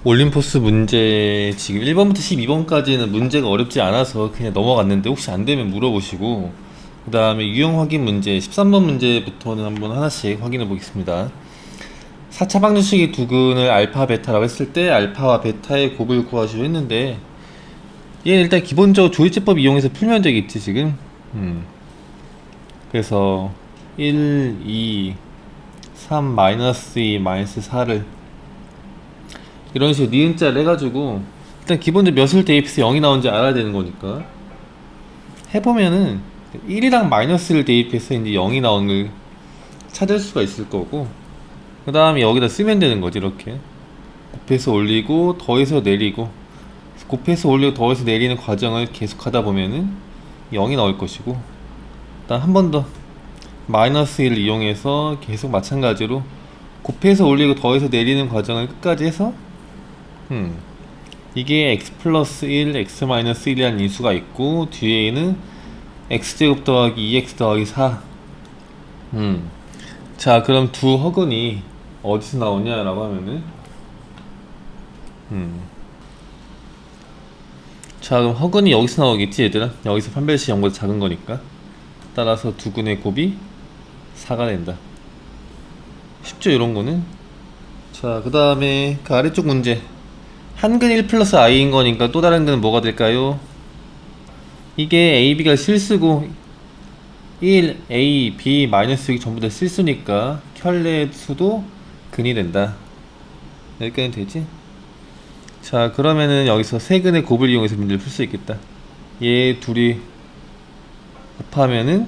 올림포스 문제 지금 1번부터 12번까지는 문제가 어렵지 않아서 그냥 넘어갔는데 혹시 안 되면 물어보시고, 그 다음에 유형 확인 문제 13번 문제부터는 한번 하나씩 확인해 보겠습니다. 4차 방정식의 두근을 알파 베타라고 했을 때 알파와 베타의 곱을 구하시려 했는데, 얘 일단 기본적으로 조이제법 이용해서 풀면 되겠지 지금. 그래서 1, 2, 3, 마이너스 2, 마이너스 4를 이런 식으로 니은자를 해가지고 일단 기본적으로 몇을 대입해서 0이 나오는지 알아야 되는 거니까 해보면은 1이랑 마이너스를 대입해서 이제 0이 나오는 걸 찾을 수가 있을 거고, 그 다음에 여기다 쓰면 되는 거지. 이렇게 곱해서 올리고 더해서 내리고, 곱해서 올리고 더해서 내리는 과정을 계속 하다 보면은 0이 나올 것이고, 일단 한 번 더 마이너스 1을 이용해서 계속 마찬가지로 곱해서 올리고 더해서 내리는 과정을 끝까지 해서 이게 x 플러스 1, x 마이너스 1이라는 인수가 있고, 뒤에는 x제곱 더하기 2x 더하기 4. 자, 그럼 두 허근이 어디서 나오냐라고 하면은, 자, 그럼 허근이 여기서 나오겠지 얘들아. 여기서 판별식 0보다 작은 거니까. 따라서 두근의 곱이 4가 된다. 쉽죠, 이런 거는. 자, 그 다음에 그 아래쪽 문제. 한근 1 플러스 i인 거니까 또 다른 근은 뭐가 될까요? 이게 a, b가 실수고 1, a, b, 마이너스 6이 전부 다 실수니까 켤레 수도 근이 된다. 여기까지 되지? 자, 그러면은 여기서 세 근의 곱을 이용해서 문제를 풀 수 있겠다. 얘 둘이 곱하면은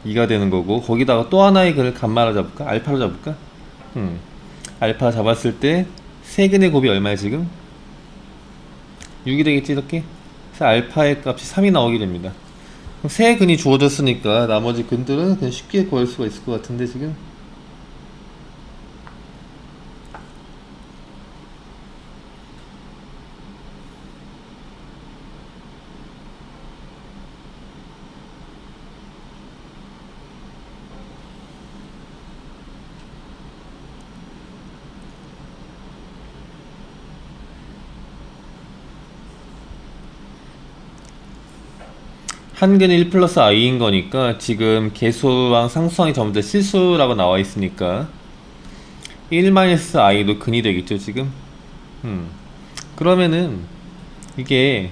2가 되는 거고, 거기다가 또 하나의 근을 감마로 잡을까? 알파로 잡을까? 알파 잡았을 때 세 근의 곱이 얼마야 지금? 6이 되겠지 이렇게? 그래서 알파의 값이 3이 나오게 됩니다. 그럼 세 근이 주어졌으니까 나머지 근들은 그냥 쉽게 구할 수가 있을 것 같은데 지금. 한근 1 플러스 i인 거니까 지금 계수랑 상수항이 전부 다 실수라고 나와 있으니까 1 마이너스 i도 근이 되겠죠 지금. 그러면은 이게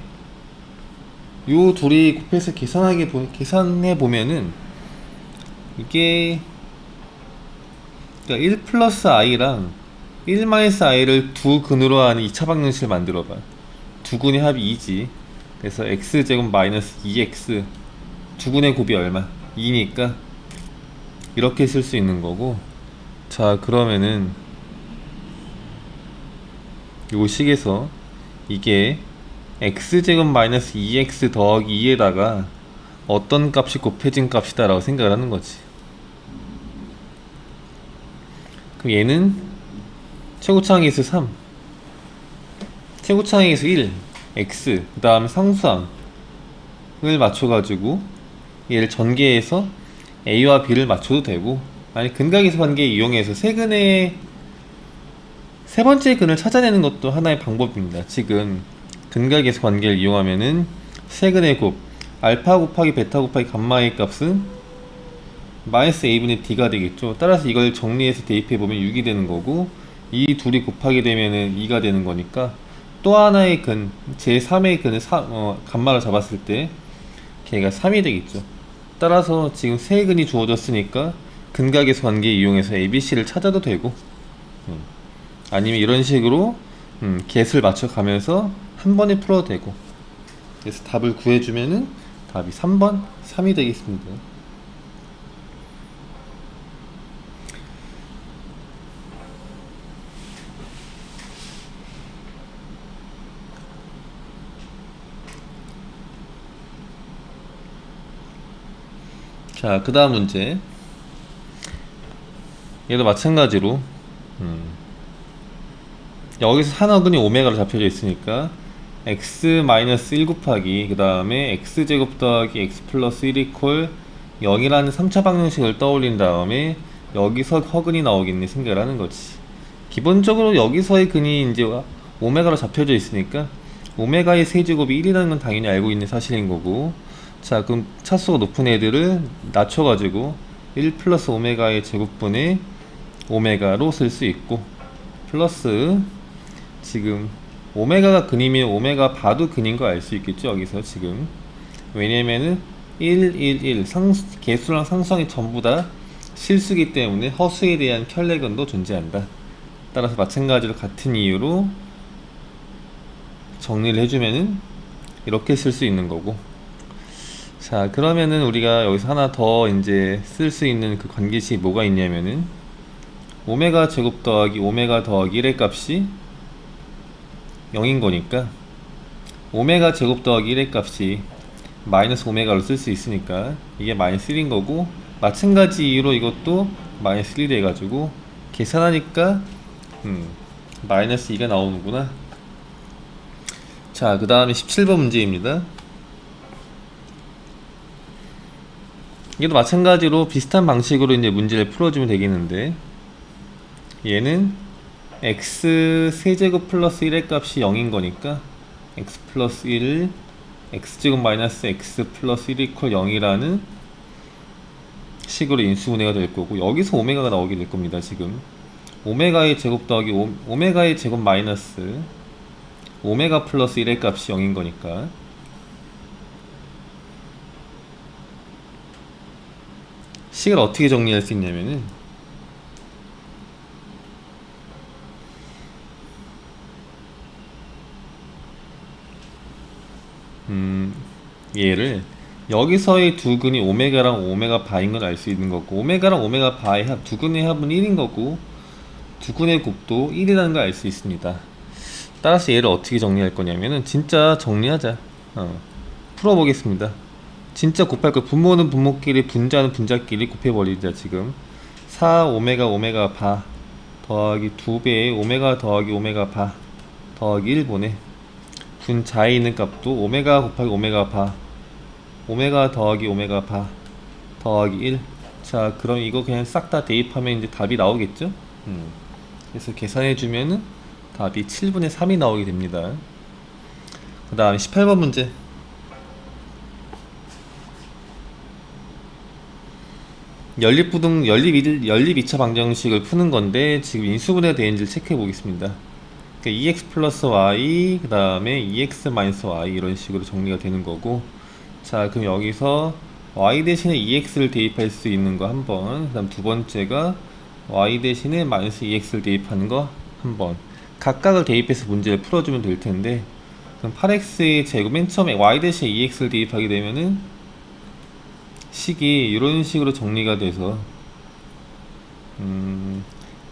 요 둘이 곱해서 계산해 보면은 이게 그러니까 1 플러스 i랑 1 마이너스 i를 두 근으로 하는 2차 방정식을 만들어 봐. 두 근의 합이 2지. 그래서 x제곱 마이너스 2x 두 근의 곱이 얼마? 2니까 이렇게 쓸 수 있는 거고. 자, 그러면은 요 식에서 이게 x제곱 마이너스 2x 더하기 2에다가 어떤 값이 곱해진 값이다 라고 생각을 하는 거지. 그럼 얘는 최고차항에서 3, 최고차항에서 1, x, 그 다음 상수항을 맞춰가지고 얘를 전개해서 a와 b를 맞춰도 되고, 아니 근각에서 관계 이용해서 세 근의 세 번째 근을 찾아내는 것도 하나의 방법입니다. 지금 근각에서 관계를 이용하면은 세 근의 곱 알파 곱하기 베타 곱하기 감마의 값은 마이너스 a분의 d가 되겠죠. 따라서 이걸 정리해서 대입해보면 6이 되는 거고, 이 둘이 곱하게 되면은 2가 되는 거니까 또 하나의 근, 제3의 근을 감마로 잡았을 때 걔가 3이 되겠죠. 따라서 지금 세 근이 주어졌으니까 근각에서 관계 이용해서 ABC를 찾아도 되고, 아니면 이런 식으로 get을 맞춰가면서 한 번에 풀어도 되고. 그래서 답을 구해주면은 답이 3번 3이 되겠습니다. 자, 그 다음 문제. 얘도 마찬가지로 여기서 산어근이 오메가로 잡혀져 있으니까 x-1 곱하기 그 다음에 x제곱 더하기 x 플러스 1 이퀄 0이라는 3차 방정식을 떠올린 다음에 여기서 허근이 나오겠네 생각을 하는 거지. 기본적으로 여기서의 근이 이제 오메가로 잡혀져 있으니까 오메가의 세제곱이 1이라는 건 당연히 알고 있는 사실인 거고, 자 그럼 차수가 높은 애들을 낮춰가지고 1 플러스 오메가의 제곱분의 오메가로 쓸 수 있고, 플러스 지금 오메가가 근이면 오메가 바도 근인 거 알 수 있겠죠 여기서 지금. 왜냐면은 1, 1, 1 개수랑 상수항이 전부 다 실수기 때문에 허수에 대한 켤레근도 존재한다. 따라서 마찬가지로 같은 이유로 정리를 해주면은 이렇게 쓸 수 있는 거고. 자 그러면은 우리가 여기서 하나 더 이제 쓸 수 있는 그 관계식이 뭐가 있냐면은 오메가 제곱 더하기 오메가 더하기 1의 값이 0인 거니까 오메가 제곱 더하기 1의 값이 마이너스 오메가로 쓸 수 있으니까 이게 마이너스 1인 거고, 마찬가지 이유로 이것도 마이너스 1이 돼가지고 계산하니까 마이너스 2가 나오는구나. 자 그 다음에 17번 문제입니다. 이것도 마찬가지로 비슷한 방식으로 이제 문제를 풀어주면 되겠는데, 얘는 x 세제곱 플러스 1의 값이 0인 거니까 x 플러스 1 x제곱 마이너스 x 플러스 1 이퀄 0이라는 식으로 인수분해가 될 거고, 여기서 오메가가 나오게 될 겁니다. 지금 오메가의 제곱 더하기 오메가의 제곱 마이너스 오메가 플러스 1의 값이 0인 거니까 식을 어떻게 정리할 수 있냐면은 얘를 여기서의 두 근이 오메가랑 오메가 바인 걸 알 수 있는 거고, 오메가랑 오메가 바의 합, 두 근의 합은 1인 거고 두 근의 곱도 1이라는 걸 알 수 있습니다. 따라서 얘를 어떻게 정리할 거냐면은 진짜 정리하자. 풀어보겠습니다. 진짜 곱할 거, 분모는 분모끼리 분자는 분자끼리 곱해버리자. 지금 4 오메가 오메가 바 더하기 2배의 오메가 더하기 오메가 바 더하기 1분의 분자에 있는 값도 오메가 곱하기 오메가 바 오메가 더하기 오메가 바 더하기 1. 자 그럼 이거 그냥 싹 다 대입하면 이제 답이 나오겠죠. 그래서 계산해주면은 답이 7분의 3이 나오게 됩니다. 그 다음에 18번 문제. 연립 2차 방정식을 푸는 건데 지금 인수분해가 되는지를 체크해 보겠습니다. 그러니까 2x 플러스 y 그 다음에 2x 마이너스 y 이런 식으로 정리가 되는 거고, 자 그럼 여기서 y 대신에 2x를 대입할 수 있는 거 한 번, 그 다음 두 번째가 y 대신에 마이너스 2x를 대입하는 거 한 번, 각각을 대입해서 문제를 풀어주면 될 텐데, 그럼 8x의 제곱, 맨 처음에 y 대신에 2x를 대입하게 되면은 식이 이런 식으로 정리가 돼서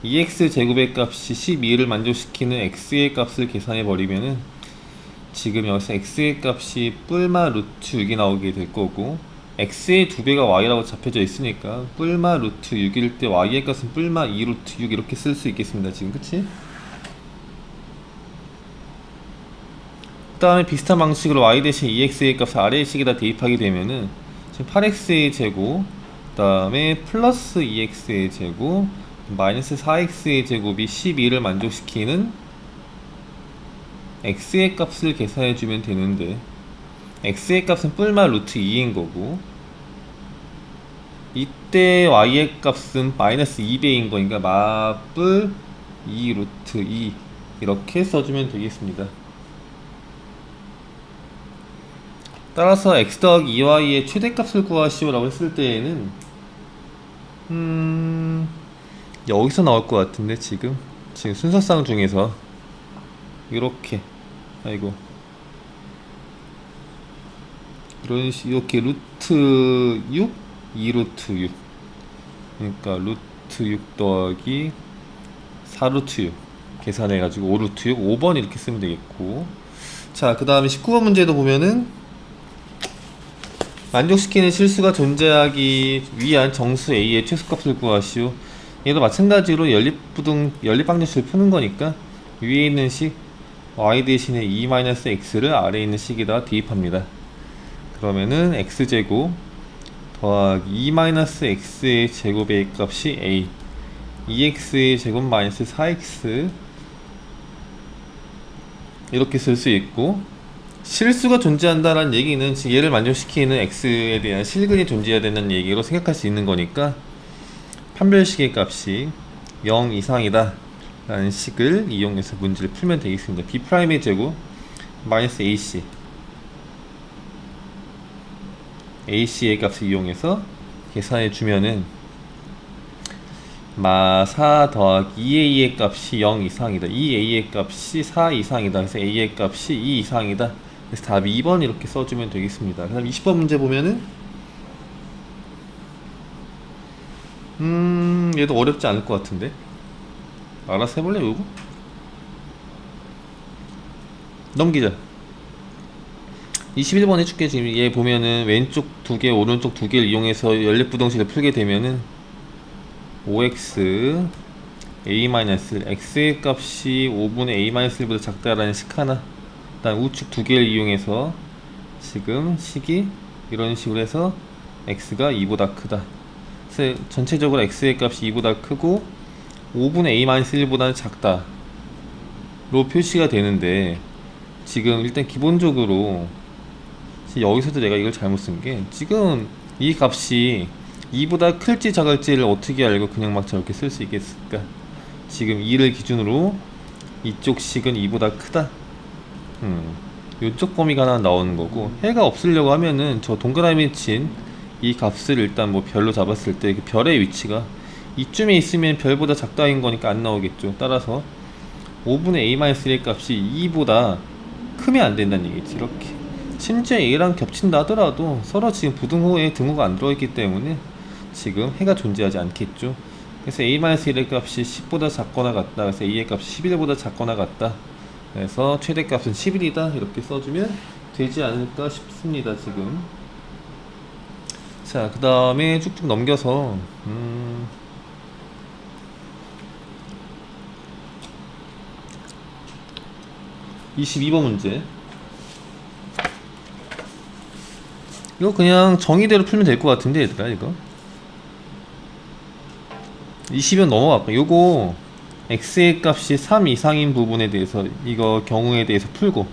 2x 제곱의 값이 12를 만족시키는 x의 값을 계산해 버리면은 지금 여기서 x의 값이 뿔마 루트 6이 나오게 될 거고, x의 2배가 y라고 잡혀져 있으니까 뿔마 루트 6일 때 y의 값은 뿔마 2 루트 6 이렇게 쓸 수 있겠습니다. 지금 그치? 그 다음에 비슷한 방식으로 y 대신 2x의 값을 아래의 식에다 대입하게 되면은 지금 8x의 제곱 그 다음에 플러스 2x의 제곱 마이너스 4x의 제곱이 12를 만족시키는 x의 값을 계산해주면 되는데, x의 값은 뿔마 루트 2인 거고 이때 y의 값은 마이너스 2배인 거니까 마뿔 2 루트 2 이렇게 써주면 되겠습니다. 따라서 x 더하기 2y의 최대값을 구하시오 라고 했을 때에는 여기서 나올 것 같은데 지금 순서상 중에서 이렇게 이렇게 루트 6 2루트 6, 그러니까 루트 6 더하기 4루트 6 계산해가지고 5루트 6 5번 이렇게 쓰면 되겠고, 자 그 다음에 19번 문제도 보면은 만족시키는 실수가 존재하기 위한 정수 A의 최소값을 구하시오. 얘도 마찬가지로 연립방정식을 푸는 거니까 위에 있는 식 y 대신에 2-x를 아래에 있는 식에다 대입합니다. 그러면은 x제곱 더하기 2-x의 제곱의 값이 a, 2x의 제곱 마이너스 4x 이렇게 쓸 수 있고, 실수가 존재한다는 얘기는 지금 얘를 만족시키는 x에 대한 실근이 존재해야 된다는 얘기로 생각할 수 있는 거니까, 판별식의 값이 0 이상이다 라는 식을 이용해서 문제를 풀면 되겠습니다. b'의 제곱 마이너스 ac의 값을 이용해서 계산해 주면은 마 4 더하기 2a의 값이 0 이상이다, 2a의 값이 4 이상이다, 그래서 a의 값이 2 이상이다. 그래서 답이 2번 이렇게 써주면 되겠습니다. 그 다음 20번 문제 보면은 얘도 어렵지 않을 것 같은데, 알아서 해볼래 요거? 넘기자. 21번 해줄게. 지금 얘 보면은 왼쪽 두 개, 오른쪽 두 개를 이용해서 연립부등식을 풀게 되면은 5x x의 값이 5분의 a-1보다 작다라는 식 하나, 그 다음 우측 두 개를 이용해서 지금 식이 이런 식으로 해서 x가 2보다 크다. 그래서 전체적으로 x의 값이 2보다 크고 5분의 a-1보다는 작다 로 표시가 되는데, 지금 일단 기본적으로 여기서도 내가 이걸 잘못 쓴 게, 지금 이 값이 2보다 클지 작을지를 어떻게 알고 그냥 막 저렇게 쓸 수 있겠을까? 지금 2를 기준으로 이쪽 식은 2보다 크다, 이쪽 범위가 하나 나오는 거고, 해가 없으려고 하면은 저 동그라미 친 이 값을 일단 뭐 별로 잡았을 때 그 별의 위치가 이쯤에 있으면 별보다 작다인 거니까 안 나오겠죠. 따라서 5분의 a-1의 값이 2보다 크면 안 된다는 얘기지. 이렇게 심지어 a랑 겹친다 하더라도 서로 지금 부등호에 등호가 안 들어있기 때문에 지금 해가 존재하지 않겠죠. 그래서 a-1의 값이 10보다 작거나 같다, 그래서 a의 값이 11보다 작거나 같다, 그래서 최대값은 11이다 이렇게 써주면 되지 않을까 싶습니다. 지금 자, 그 다음에 쭉쭉 넘겨서 22번 문제, 이거 그냥 정의대로 풀면 될 것 같은데 얘들아. 이거 20번 넘어갈까? 요거 x의 값이 3 이상인 부분에 대해서, 이거 경우에 대해서 풀고,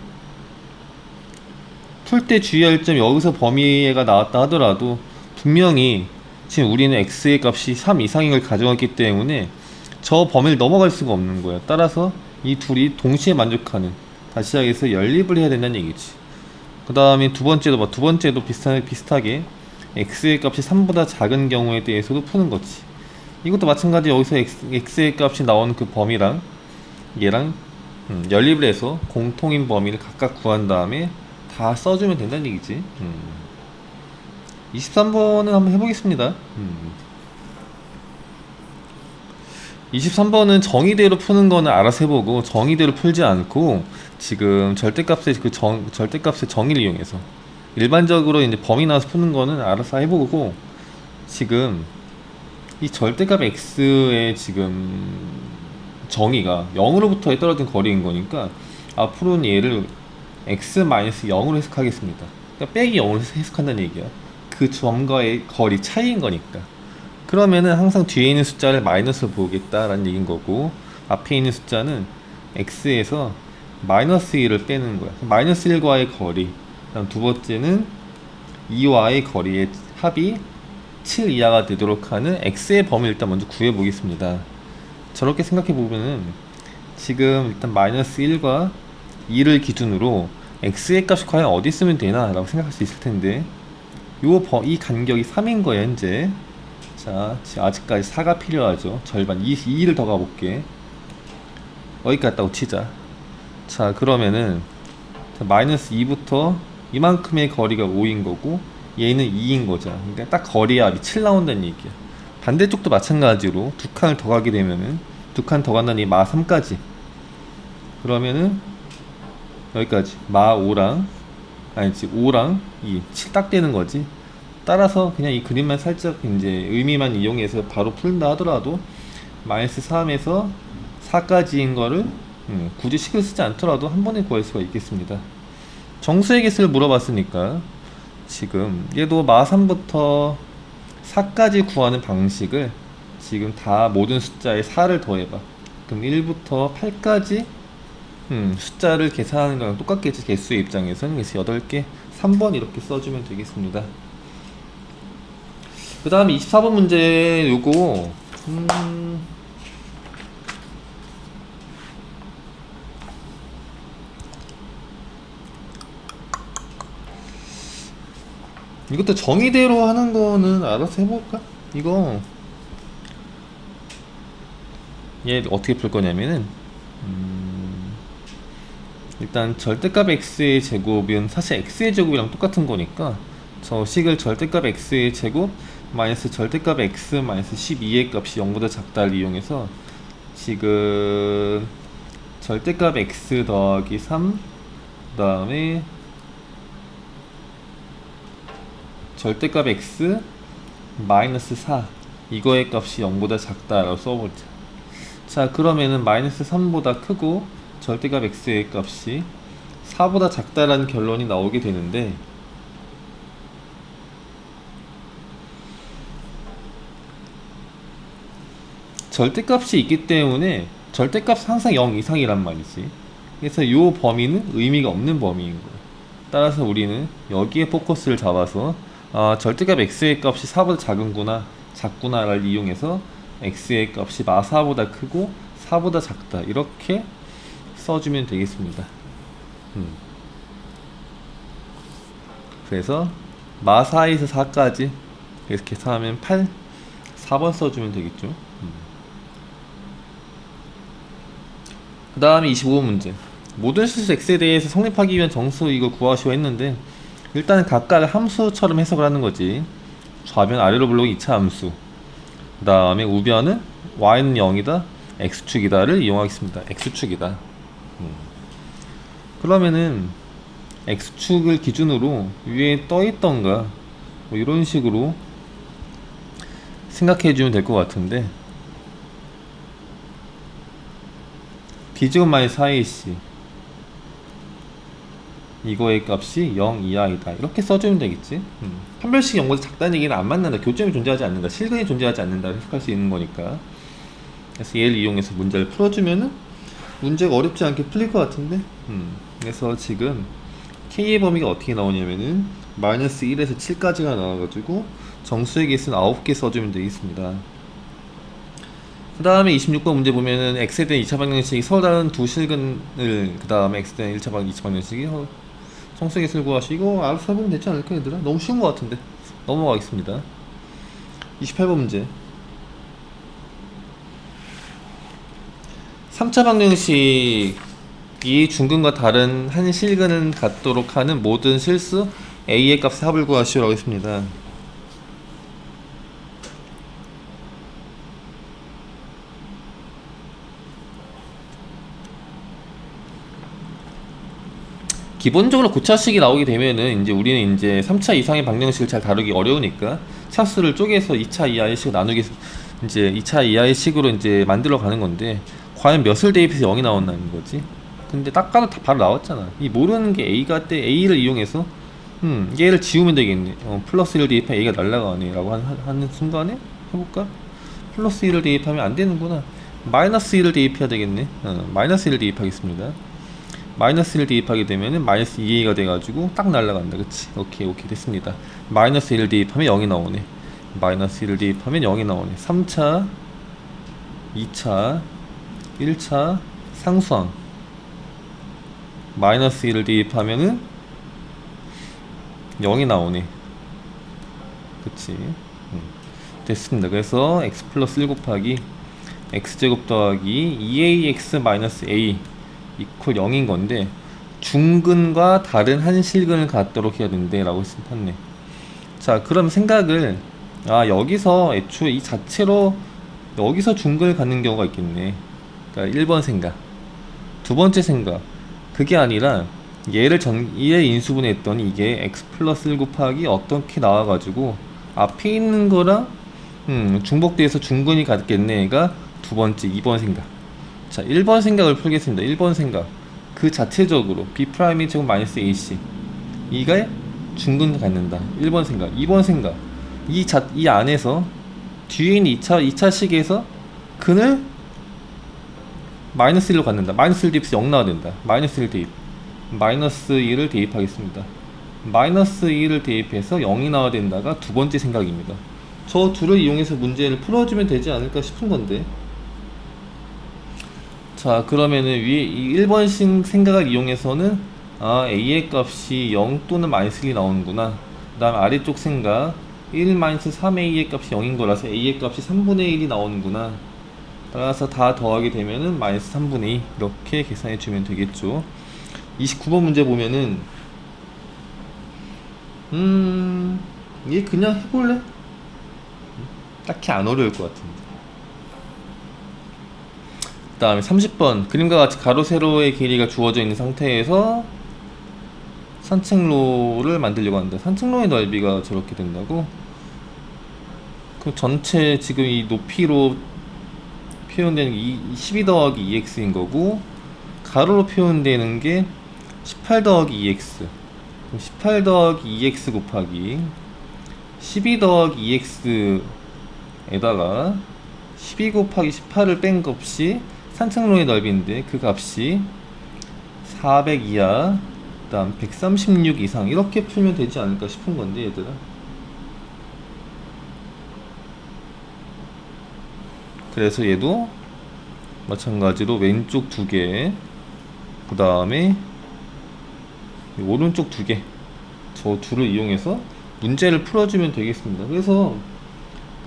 풀 때 주의할 점, 여기서 범위가 나왔다 하더라도 분명히 지금 우리는 x의 값이 3 이상인 걸 가져갔기 때문에 저 범위를 넘어갈 수가 없는 거야. 따라서 이 둘이 동시에 만족하는, 다시 시작해서 연립을 해야 된다는 얘기지. 그 다음에 두 번째도 봐. 두 번째도 비슷하게 x의 값이 3보다 작은 경우에 대해서도 푸는 거지. 이것도 마찬가지. 여기서 x의 값이 나오는 그 범위랑 얘랑 연립을 해서 공통인 범위를 각각 구한 다음에 다 써주면 된다는 얘기지. 23번은 한번 해보겠습니다. 23번은 정의대로 푸는 거는 알아서 해보고, 정의대로 풀지 않고 지금 절대값의 절대값의 정의를 이용해서 일반적으로 이제 범위 나와서 푸는 거는 알아서 해보고, 지금 이 절대값 x의 지금 정의가 0으로부터에 떨어진 거리인 거니까 앞으로는 얘를 x-0으로 해석하겠습니다. 그러니까 빼기 0으로 해석한다는 얘기야. 그 점과의 거리 차이인 거니까. 그러면은 항상 뒤에 있는 숫자를 마이너스로 보겠다라는 얘기인 거고, 앞에 있는 숫자는 x에서 마이너스 1을 빼는 거야. 마이너스 1과의 거리, 그다음 두 번째는 2와의 거리의 합이 7 이하가 되도록 하는 x의 범위를 일단 먼저 구해 보겠습니다. 저렇게 생각해 보면은 지금 일단 마이너스 1과 2를 기준으로 x의 값이 과연 어디 있으면 되나 라고 생각할 수 있을 텐데, 이 간격이 3인 거예요 현재. 자, 아직까지 4가 필요하죠. 절반, 2를 더 가볼게. 여기까지 갔다고 치자. 자, 그러면은 마이너스 2부터 이만큼의 거리가 5인 거고, 얘는 2인 거죠. 그러니까 딱 거리의 합이 7 나온다는 얘기야. 반대쪽도 마찬가지로 두 칸을 더 가게 되면은, 두 칸 더 간다니 마 3까지, 그러면은 여기까지 마 5랑, 아니지 5랑 2, 7 딱 되는 거지. 따라서 그냥 이 그림만 살짝 이제 의미만 이용해서 바로 풀다 하더라도 마이너스 3에서 4까지인 거를 굳이 식을 쓰지 않더라도 한 번에 구할 수가 있겠습니다. 정수의 개수를 물어봤으니까 지금 얘도 마 3부터 4까지 구하는 방식을 지금 다 모든 숫자에 4를 더해봐. 그럼 1부터 8까지 숫자를 계산하는 거랑 똑같겠지, 개수의 입장에서는. 그래서 8개, 3번 이렇게 써주면 되겠습니다. 그 다음에 24번 문제 요거 이것도 정의대로 하는 거는 알아서 해볼까? 이거 얘 어떻게 풀 거냐면은 일단 절대값 x의 제곱은 사실 x의 제곱이랑 똑같은 거니까 저 식을 절대값 x의 제곱 마이너스 절대값 x 마이너스 12의 값이 0보다 작다를 이용해서 지금 절대값 x 더하기 3 그 다음에 절대값 x 마이너스 4 이거의 값이 0보다 작다라고 써보자. 자, 그러면은 마이너스 3보다 크고 절대값 x의 값이 4보다 작다라는 결론이 나오게 되는데, 절대값이 있기 때문에 절대값은 항상 0 이상이란 말이지. 그래서 이 범위는 의미가 없는 범위인 거야. 따라서 우리는 여기에 포커스를 잡아서 절대값 x의 값이 4보다 작은구나, 작구나를 이용해서 x의 값이 마4보다 크고 4보다 작다 이렇게 써주면 되겠습니다. 그래서 마4에서 4까지 그래서 계산하면 8, 4번 써주면 되겠죠. 그 다음에 25번 문제. 모든 실수 x에 대해서 성립하기 위한 정수 이거 구하시오 했는데, 일단은 각각 함수처럼 해석을 하는 거지. 좌변 아래로 불러오기 2차 함수, 그 다음에 우변은 y는 0이다 x축이다를 이용하겠습니다. x축이다. 그러면은 x축을 기준으로 위에 떠있던가 뭐 이런 식으로 생각해주면 될 것 같은데, b제곱 마이너스 4ac 이거의 값이 0 이하이다 이렇게 써주면 되겠지. 판별식이 0보다 작다는 얘기는 안 맞는다, 교점이 존재하지 않는다, 실근이 존재하지 않는다 해석할 수 있는 거니까. 그래서 얘를 이용해서 문제를 풀어주면은 문제가 어렵지 않게 풀릴 것 같은데. 그래서 지금 k의 범위가 어떻게 나오냐면은 마이너스 1에서 7까지가 나와가지고 정수의 개수는 9개 써주면 되겠습니다. 그 다음에 26번 문제 보면은 x에 대한 2차 방정식이 서로 다른 두 실근을, 그 다음에 x에 대한 1차 2차 방정식이 정수의 개수를 구하시고 알아서 해보면 되지 않을까 얘들아? 너무 쉬운 것 같은데 넘어가겠습니다. 28번 문제. 3차 방정식이 중근과 다른 한 실근을 갖도록 하는 모든 실수 a의 값의 합을 구하시오라고 했습니다. 기본적으로 고차식이 나오게 되면은 이제 우리는 이제 3차 이상의 방정식을 잘 다루기 어려우니까 차수를 쪼개서 2차 이하의 식으로 나누기, 이제 2차 이하의 식으로 이제 만들어 가는 건데, 과연 몇을 대입해서 0이 나온다는 거지. 근데 딱 봐도 다 바로 나왔잖아. 이 모르는 게 a가 때 a를 이용해서 얘를 지우면 되겠네. 플러스 1을 대입하면 a가 날라가네 라고 하는 순간에 해볼까? 플러스 1을 대입하면 안 되는구나. 마이너스 1을 대입해야 되겠네. 마이너스 1을 대입하겠습니다. 마이너스 1을 대입하게 되면은 마이너스 2a가 돼가지고 딱 날라간다. 그치? 오케이 됐습니다. 마이너스 1을 대입하면 0이 나오네. 마이너스 1을 대입하면 0이 나오네. 3차 2차 1차 상수항 마이너스 1을 대입하면은 0이 나오네. 그치? 됐습니다. 그래서 x 플러스 1 곱하기 x제곱 더하기 2ax 마이너스 a 이퀄 0인 건데, 중근과 다른 한 실근을 갖도록 해야 된대 라고 했네. 자, 그럼 생각을 여기서 애초에 이 자체로 여기서 중근을 갖는 경우가 있겠네. 그러니까 1번 생각, 두 번째 생각, 그게 아니라 얘를 얘 인수분해했더니 이게 x 플러스 1 곱하기 어떻게 나와가지고 앞에 있는 거랑 중복돼서 중근이 갖겠네. 얘가 두 번째 2번 생각. 자, 1번 생각을 풀겠습니다. 1번 생각 그 자체적으로 b' 제곱 마이너스 ac 이가 중근을 갖는다. 1번 생각. 2번 생각, 이 안에서 뒤에 있는 2차 식에서 근을 마이너스 1로 갖는다. 마이너스 1 대입해서 0 나와야 된다. 마이너스 1 대입. 마이너스 1을 대입하겠습니다. 마이너스 1을 대입해서 0이 나와야 된다가 두 번째 생각입니다. 저 둘을 이용해서 문제를 풀어주면 되지 않을까 싶은 건데. 자, 그러면은 위에 이 1번식 생각을 이용해서는 a의 값이 0 또는 마이너스 1이 나오는구나. 그 다음 아래쪽 생각 1-3a의 값이 0인 거라서 a의 값이 3분의 1이 나오는구나. 따라서 다 더하게 되면은 마이너스 3분의 2 이렇게 계산해 주면 되겠죠. 29번 문제 보면은 이게 그냥 해볼래? 딱히 안 어려울 것 같은데. 그 다음에 30번 그림과 같이 가로 세로의 길이가 주어져 있는 상태에서 산책로를 만들려고 한다. 산책로의 넓이가 저렇게 된다고? 그 전체 지금 이 높이로 표현되는 게 12 더하기 2x인 거고, 가로로 표현되는 게 18 더하기 2x. 18 더하기 2x 곱하기 12 더하기 2x에다가 12 곱하기 18을 뺀 값이 산책로의 넓이인데 그 값이 400 이하, 그 다음 136 이상 이렇게 풀면 되지 않을까 싶은 건데 얘들아. 그래서 얘도 마찬가지로 왼쪽 2개, 그 다음에 오른쪽 2개, 저 둘을 이용해서 문제를 풀어주면 되겠습니다. 그래서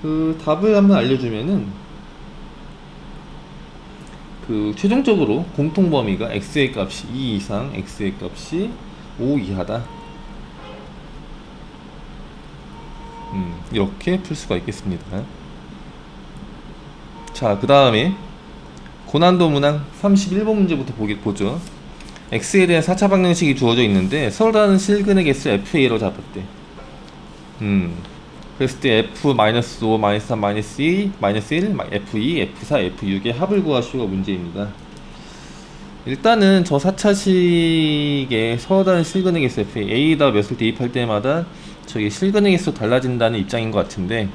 그 답을 한번 알려주면은 그 최종적으로 공통범위가 x의 값이 2 이상, x의 값이 5 이하다. 이렇게 풀 수가 있겠습니다. 자, 그 다음에 고난도 문항 31번 문제부터 보죠. x에 대한 4차 방정식이 주어져 있는데 서로 다른 실근의 개수 fa로 잡았대. 그랬을 때 f-5, -3, -2, -1, f2, f4, f6의 합을 구하시오가 문제입니다. 일단은 저 4차식의 서로 다른 실근의 개수 fa, a에다 몇을 대입할 때마다 저게 실근의 개수 달라진다는 입장인 것 같은데,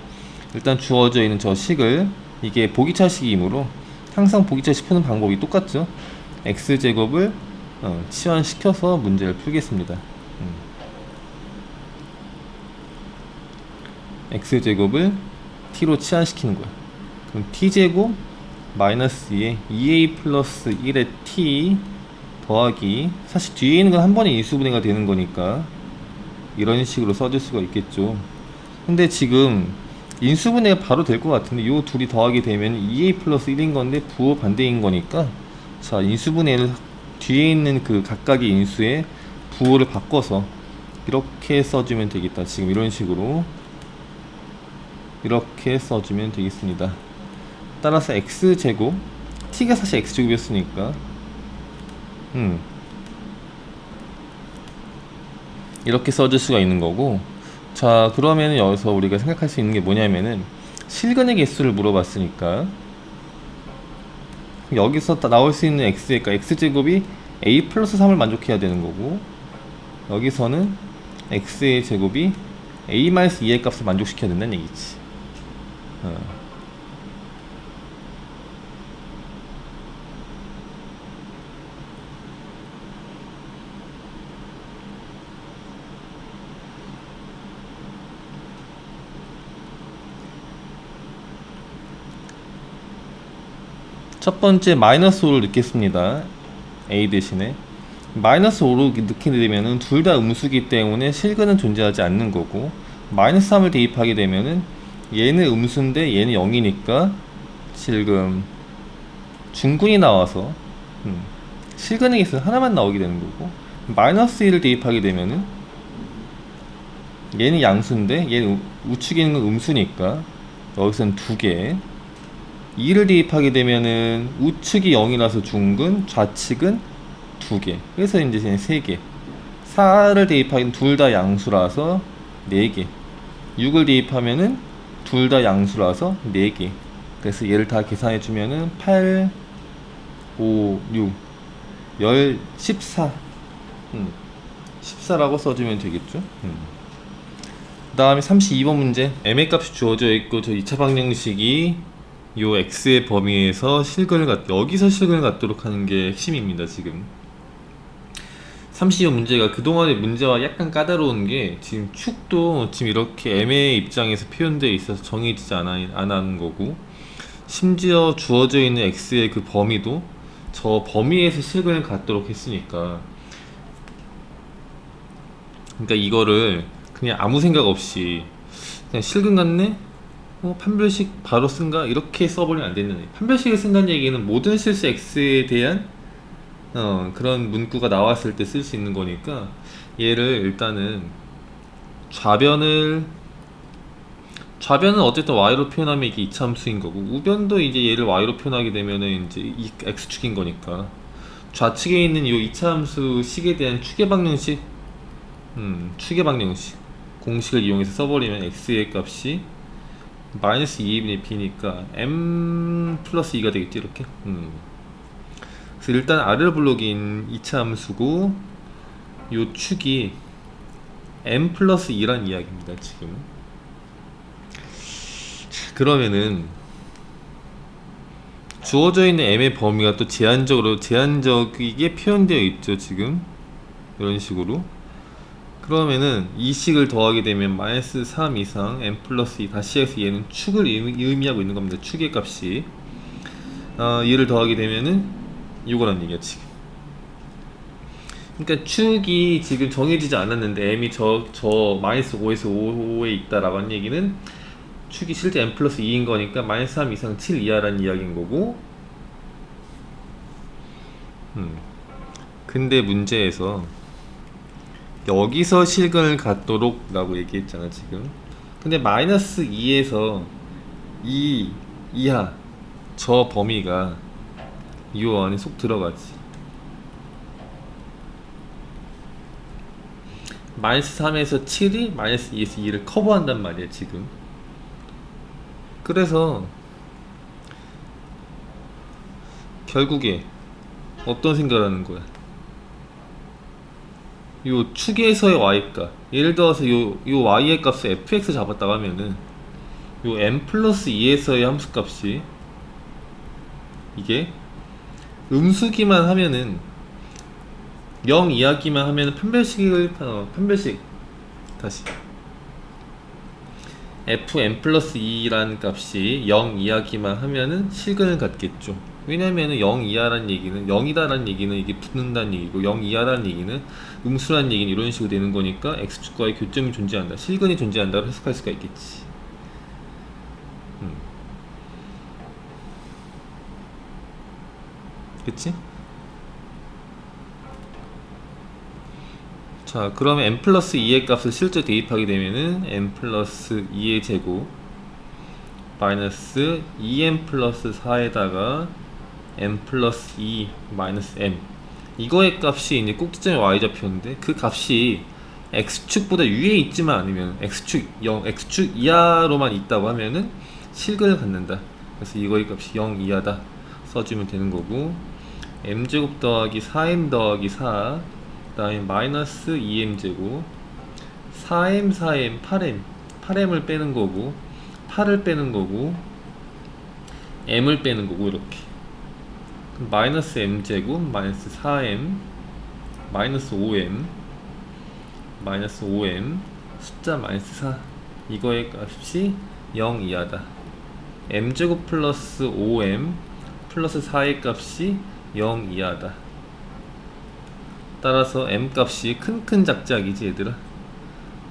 일단 주어져 있는 저 식을, 이게 보기차식이므로 항상 보기차식 푸는 방법이 똑같죠. x제곱을 치환시켜서 문제를 풀겠습니다. x제곱을 t로 치환시키는 거야. 그럼 t제곱 마이너스 2에 2a 플러스 1의 t 더하기, 사실 뒤에 있는 건 한 번에 인수분해가 되는 거니까 이런 식으로 써줄 수가 있겠죠. 근데 지금 인수분해가 바로 될 것 같은데 요 둘이 더하게 되면 2a 플러스 1인 건데 부호 반대인 거니까, 자, 인수분해를 뒤에 있는 그 각각의 인수의 부호를 바꿔서 이렇게 써주면 되겠다. 지금 이런 식으로 이렇게 써주면 되겠습니다. 따라서 x제곱, t가 사실 x제곱이었으니까 이렇게 써줄 수가 있는 거고. 자, 그러면 여기서 우리가 생각할 수 있는 게 뭐냐면은 실근의 개수를 물어봤으니까 여기서 나올 수 있는 x의 값, x제곱이 a 플러스 3을 만족해야 되는 거고, 여기서는 x의 제곱이 a 마이너스 2의 값을 만족시켜야 된다는 얘기지. 첫 번째 마이너스 5를 넣겠습니다. a 대신에 마이너스 5로 넣게 되면은 둘 다 음수기 때문에 실근은 존재하지 않는 거고, 마이너스 3을 대입하게 되면은 얘는 음수인데 얘는 0이니까 지금 중근이 나와서 실근의 개수 하나만 나오게 되는 거고, 마이너스 1을 대입하게 되면은 얘는 양수인데 얘는 우측에 있는 건 음수니까 여기서는 2개, 2를 대입하게 되면은 우측이 0이라서 중근, 좌측은 2개, 그래서 이제 얘는 3개, 4를 대입하기는 둘 다 양수라서 4개, 6을 대입하면은 둘 다 양수라서 4개, 그래서 얘를 다 계산해 주면은 8, 5, 6, 14 14라고 써주면 되겠죠. 그 다음에 32번 문제, m의 값이 주어져 있고 저 2차 방정식이 요 x의 범위에서 여기서 실근을 갖도록 하는 게 핵심입니다. 지금 30여 문제가 그동안의 문제와 약간 까다로운 게 지금 축도 지금 이렇게 m의 입장에서 표현되어 있어서 정해지지 않은 거고, 심지어 주어져 있는 x의 그 범위도 저 범위에서 실근을 갖도록 했으니까, 그러니까 이거를 그냥 아무 생각 없이 그냥 실근 같네? 판별식 바로 쓴가? 이렇게 써버리면 안 되는, 판별식을 쓴다는 얘기는 모든 실수 x에 대한 그런 문구가 나왔을 때 쓸 수 있는 거니까, 얘를 일단은 좌변은 어쨌든 y로 표현하면 이게 이차함수인 거고, 우변도 이제 얘를 y로 표현하게 되면은 이제 이 x축인 거니까, 좌측에 있는 이 이차함수 식에 대한 추계 방정식 공식을 이용해서 써버리면 x의 값이 마이너스 2분의 b니까 m 플러스 2가 되겠지, 이렇게. 그래서 일단 R을 블록인 이차함수고, 요 축이 m 플러스 2란 이야기입니다. 지금 그러면은 주어져 있는 m의 범위가 또 제한적이게 표현되어 있죠. 지금 이런 식으로. 그러면은 이 식을 더하게 되면 마이너스 3 이상 m 플러스 2, 다시 해서 얘는 축을 의미하고 있는 겁니다. 축의 값이 얘를 더하게 되면은 이거란 얘기야 지금. 그러니까 축이 지금 정해지지 않았는데 m이 저 마이너스 5에서 5에 있다라고 하는 얘기는 축이 실제 m 플러스 2인 거니까 마이너스 3 이상 7 이하라는 이야기인 거고, 근데 문제에서 여기서 실근을 갖도록 라고 얘기했잖아 지금. 근데 마이너스 2에서 2 이하 저 범위가 이 안에 쏙 들어가지. 마이너스 3에서 7이 마이너스 2에서 2를 커버한단 말이야 지금. 그래서 결국에 어떤 생각을 하는 거야? 요 축에서의 y값, 예를 들어서 요 y의 값을 fx 잡았다고 하면은 요 m 플러스 2에서의 함수값이 이게 음수기만 하면은 0 이하기만 하면은 판별식 다시 fm 플러스 2라는 값이 0 이하기만 하면은 실근을 갖겠죠. 왜냐면은 0 이하라는 얘기는 0이다라는 얘기는 이게 붙는다는 얘기고, 0 이하라는 얘기는 음수라는 얘기는 이런 식으로 되는 거니까 x축과의 교점이 존재한다, 실근이 존재한다고 해석할 수가 있겠지. 그치? 자, 그러면 m 플러스 2의 값을 실제 대입하게 되면은 m 플러스 2의 제곱 마이너스 2m 플러스 4에다가 m 플러스 2 마이너스 m, 이거의 값이 이제 꼭지점에 y좌표인데 그 값이 x축보다 위에 있지만 않으면 x축 이하로만 있다고 하면은 실근을 갖는다. 그래서 이거의 값이 0 이하다 써주면 되는 거고, m제곱 더하기 4m 더하기 4, 그 다음에 마이너스 2m제곱 4m 4m 8m을 빼는 거고, 8을 빼는 거고, m을 빼는 거고, 이렇게. 그럼 마이너스 m제곱 마이너스 4m 마이너스 5m 마이너스 5m 숫자 마이너스 4, 이거의 값이 0 이하다. m제곱 플러스 5m 플러스 4의 값이 0 이하다. 따라서 m 값이 큰 작작이지 얘들아.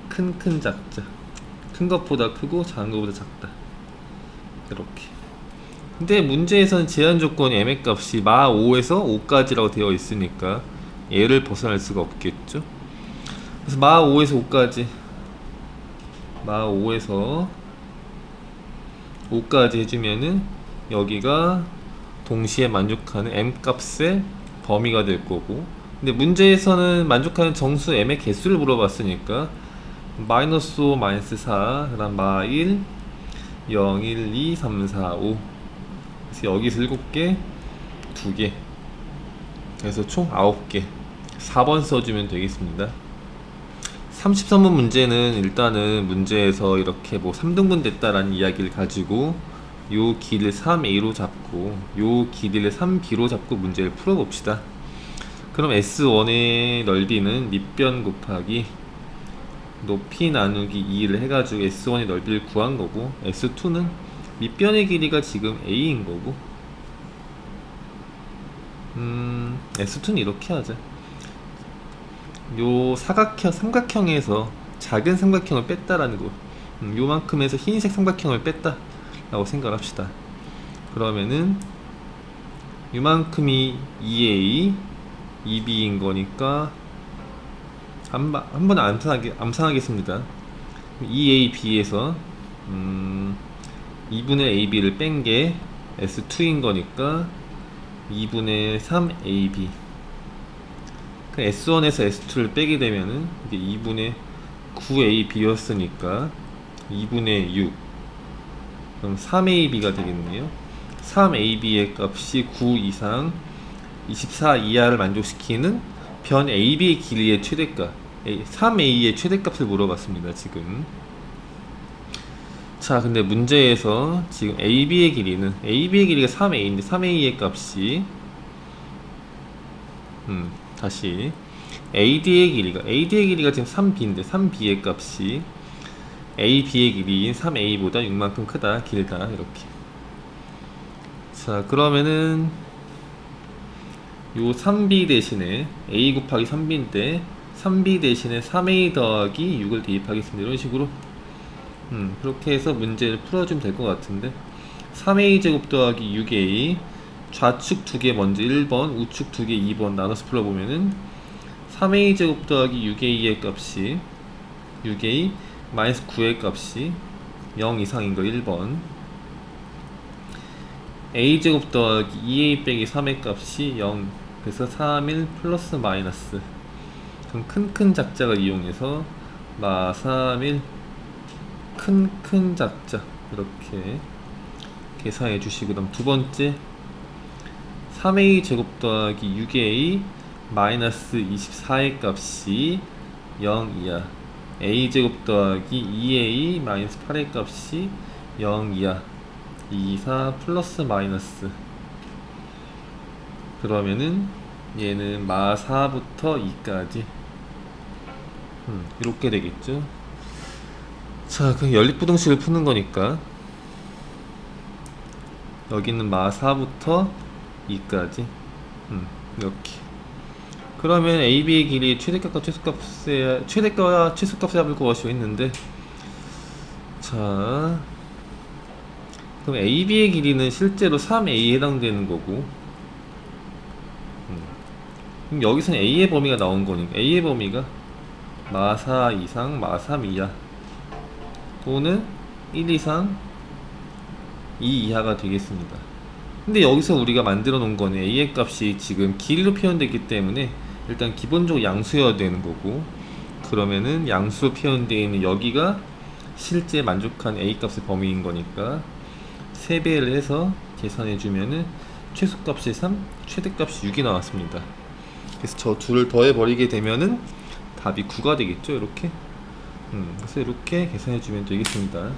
큰 작작, 큰 것보다 크고 작은 것보다 작다, 이렇게. 근데 문제에서는 제한 조건 m의 값이 마 5에서 5까지라고 되어 있으니까 얘를 벗어날 수가 없겠죠. 그래서 마 5에서 5까지, 마 5에서 5까지 해주면은 여기가 동시에 만족하는 m 값의 범위가 될 거고, 근데 문제에서는 만족하는 정수 m의 개수를 물어봤으니까 마이너스 5, 마이너스 4, 그 다음 마 1, 0, 1, 2, 3, 4, 5. 그래서 여기서 7개, 2개, 그래서 총 9개. 4번 써주면 되겠습니다. 33번 문제는 일단은 문제에서 이렇게 뭐 3등분 됐다라는 이야기를 가지고 요 길이를 3a로 잡고 요 길이를 3b로 잡고 문제를 풀어봅시다. 그럼 S1의 넓이는 밑변 곱하기 높이 나누기 2를 해가지고 S1의 넓이를 구한 거고, S2는 밑변의 길이가 지금 a인 거고, S2는 이렇게 하자. 요 삼각형에서 작은 삼각형을 뺐다라는 거, 요만큼에서 흰색 삼각형을 뺐다 라고 생각을 합시다. 그러면은 요만큼이 2a 2b인 거니까 한번 암산하겠습니다. 2ab에서 2분의 ab를 뺀 게 S2인 거니까 2분의 3ab. S1에서 S2를 빼게 되면은 이게 2분의 9ab였으니까 2분의 6. 그럼 3ab가 되겠네요. 3ab의 값이 9 이상 24 이하를 만족시키는 변 ab의 길이의 최대값, 3a의 최대값을 물어봤습니다 지금. 자, 근데 문제에서 지금 ab의 길이가 3a인데 3a의 값이 다시 ad의 길이가 지금 3b인데 3b의 값이 ab의 길이인 3a보다 6만큼 크다, 길다, 이렇게. 자, 그러면은 요 3b 대신에 a 곱하기 3b인데 3b 대신에 3a 더하기 6을 대입하겠습니다. 이런 식으로 그렇게 해서 문제를 풀어주면 될 것 같은데, 3a 제곱 더하기 6a, 좌측 두 개 먼저 1번, 우측 두 개 2번 나눠서 풀어보면은 3a 제곱 더하기 6a의 값이 6a 마이너스 9의 값이 0 이상인 거 1번, a 제곱 더하기 2a 빼기 3의 값이 0, 그래서 3일 플러스 마이너스. 그럼 큰 작작을 이용해서 마 3일 큰 작작 이렇게 계산해 주시고, 그다음 두 번째 3a 제곱 더하기 6a 마이너스 24의 값이 0 이하, a 제곱 더하기 2a 마이너스 8의 값이 0 이하, 2, 4 플러스 마이너스. 그러면은 얘는 마 4부터 2까지 이렇게 되겠죠. 자, 그럼 연립부등식을 푸는 거니까 여기는 마 4부터 2까지 이렇게. 그러면 AB의 길이 최대값과 최소값을 잡을 것이고 했는데, 자, 그럼 AB의 길이는 실제로 3A에 해당되는 거고, 그럼 여기서는 A의 범위가 나온 거니까 A의 범위가 마 4 이상 마 3 이하 또는 1 이상 2 이하가 되겠습니다. 근데 여기서 우리가 만들어 놓은 거는 A의 값이 지금 길이로 표현되기 때문에 일단 기본적으로 양수여야 되는 거고, 그러면은 양수로 표현되어 있는 여기가 실제 만족한 A 값의 범위인 거니까 3배를 해서 계산해 주면은 최소값이 3, 최대값이 6이 나왔습니다. 그래서 저 둘을 더해 버리게 되면은 답이 9가 되겠죠, 이렇게. 그래서 이렇게 계산해 주면 되겠습니다.